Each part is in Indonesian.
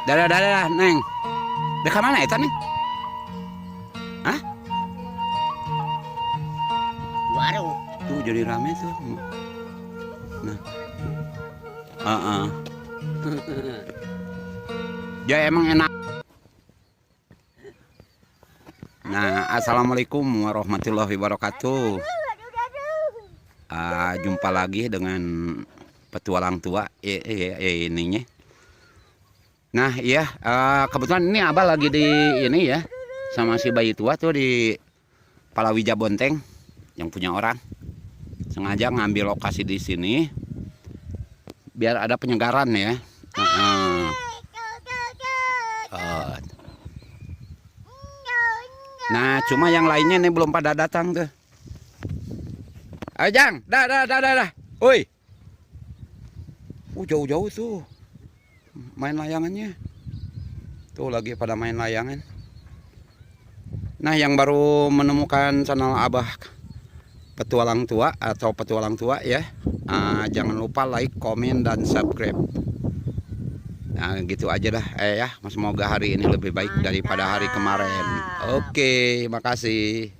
Dadah, Neng. Dek mana eta, Neng? Hah? Warung. Tuh jadi rame tuh. Nah. Ya emang enak. Nah, assalamualaikum warahmatullahi wabarakatuh. Jumpa lagi dengan petualang tua ininya. Nah, iya, kebetulan ini Abah lagi di ini ya, sama si bayi tua tuh di Palawija Bonteng yang punya orang. Sengaja ngambil lokasi di sini biar ada penyegaran ya. Nah, cuma yang lainnya ini belum pada datang tuh. Ayo Jang, dah. Woi. Jauh-jauh tuh. Main layangannya. Tuh lagi pada main layangan. Nah, yang baru menemukan channel Abah Petualang Tua atau Petualang Tua ya. Jangan lupa like, komen, dan subscribe. Nah, gitu aja dah ya. Semoga hari ini lebih baik daripada hari kemarin. Oke, makasih.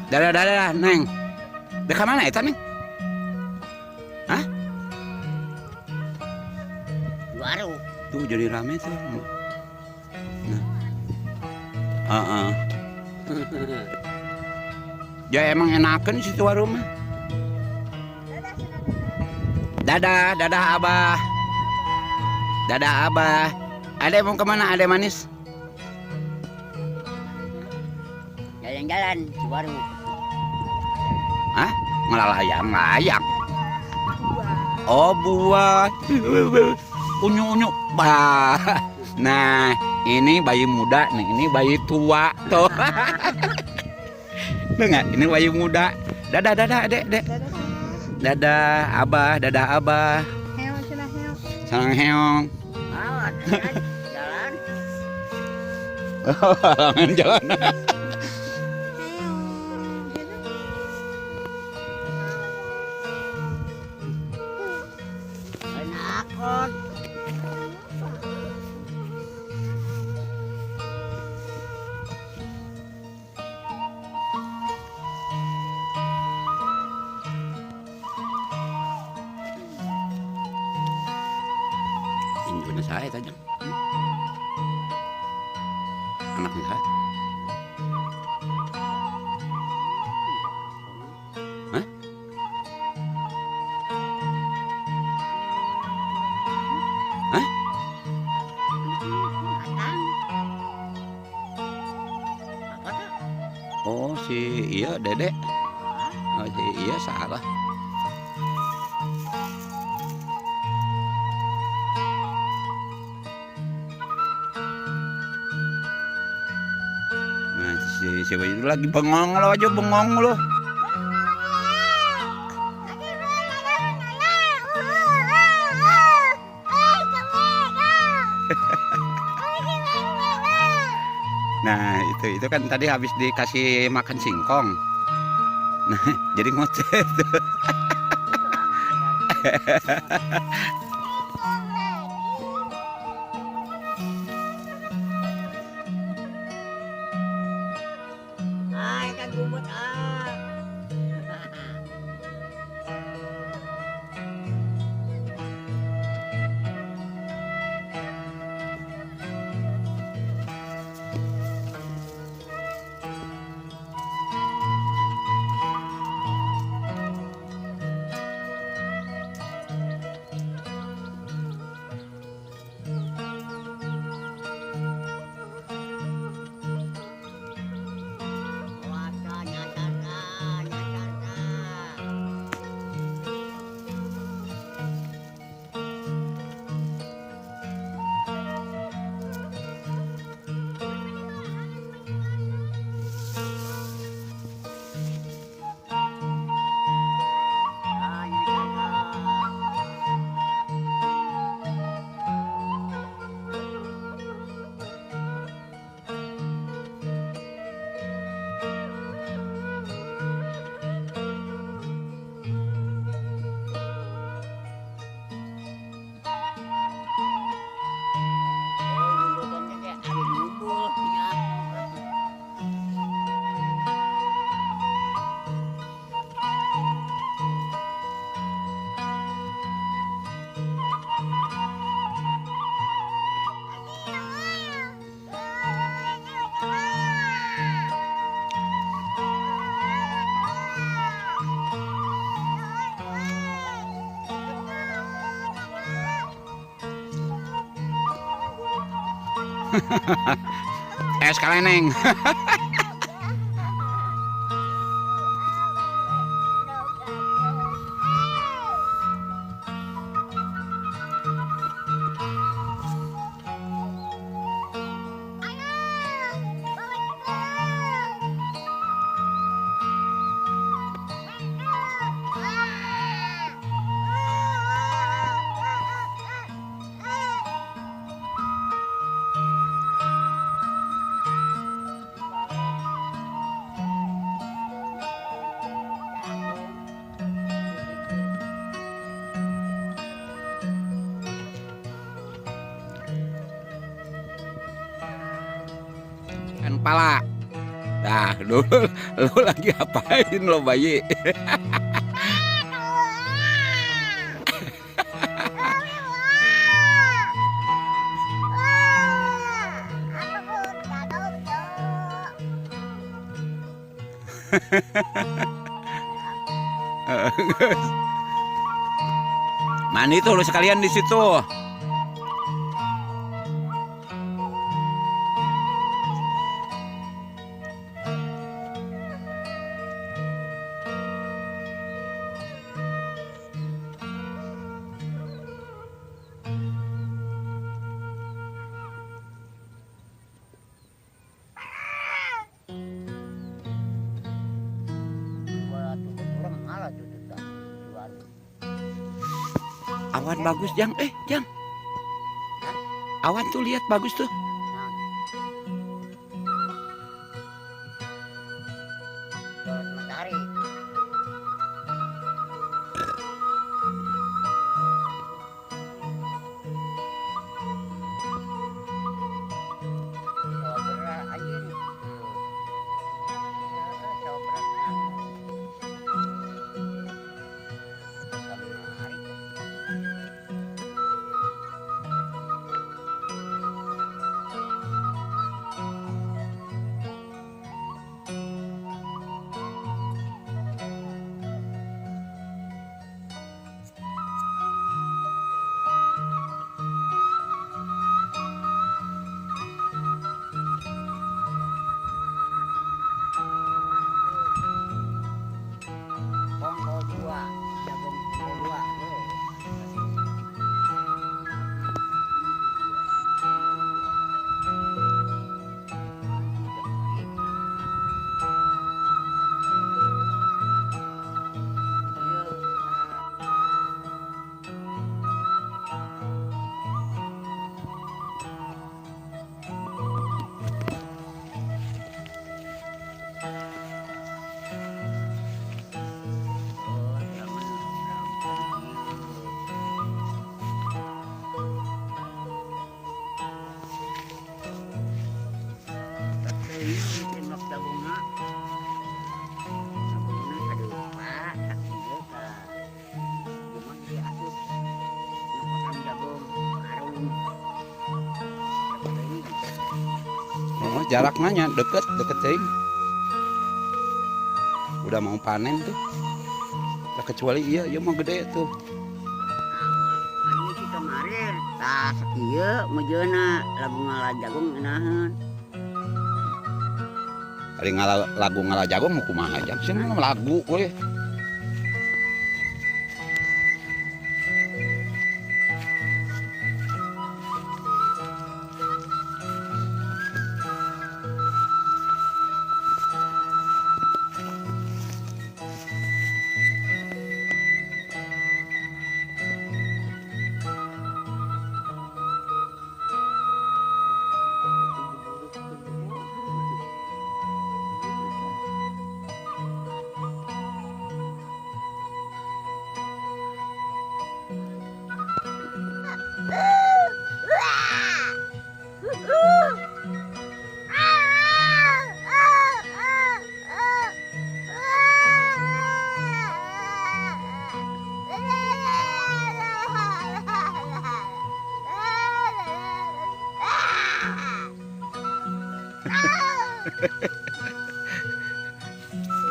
Dadah, Neng. Dek mana eta, Neng? Hah? Warung. Tuh jadi rame tuh. Nah. Ya emang enakan situ warung mah. Dadah Abah. Dadah Abah. Ade mau kemana? Ade manis? Jalan-jalan di warung. Hah? Ngelayang. Oh, buah. Unyu. Bah. Nah, ini bayi muda nih, ini bayi tua tuh. Enggak, ini bayi muda. Dadah, Dek. Dadah, Abah. Heong, cenah heong. Sarang heong. Jalan. Halangan jalan. Nakot. Injuna saya tadi. Anaknya saya. Hah? Hah? Matang. Apa tuh? Oh, si iya Dedek. Oh, si iya salah. Nah, si bayi itu lagi bengong lo. Nah, itu kan tadi habis dikasih makan singkong. Nah, jadi ngoceh tuh. Ay, kagumot Waktu nyasarkan. Es kaleneng. Kan pala. Nah, dulu lu lagi apain lo bayi? Mandi tuh lu sekalian di situ. Awan bagus, Jang. Jang. Awan tuh lihat bagus tuh. Matahari. Coba aja nih. Coba Bongko dua, jagung dua. Oh, jarak nanya deket cing. Udah mau panen tuh. Ya, kecuali iya mau gede tuh. Ini sih kemarin tas iya mejeuna lagu ngalah jagung ngeunaheun. Ari lagu ngalah jagung mau kumaha aja sih lagu we.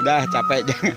Udah capek jangan.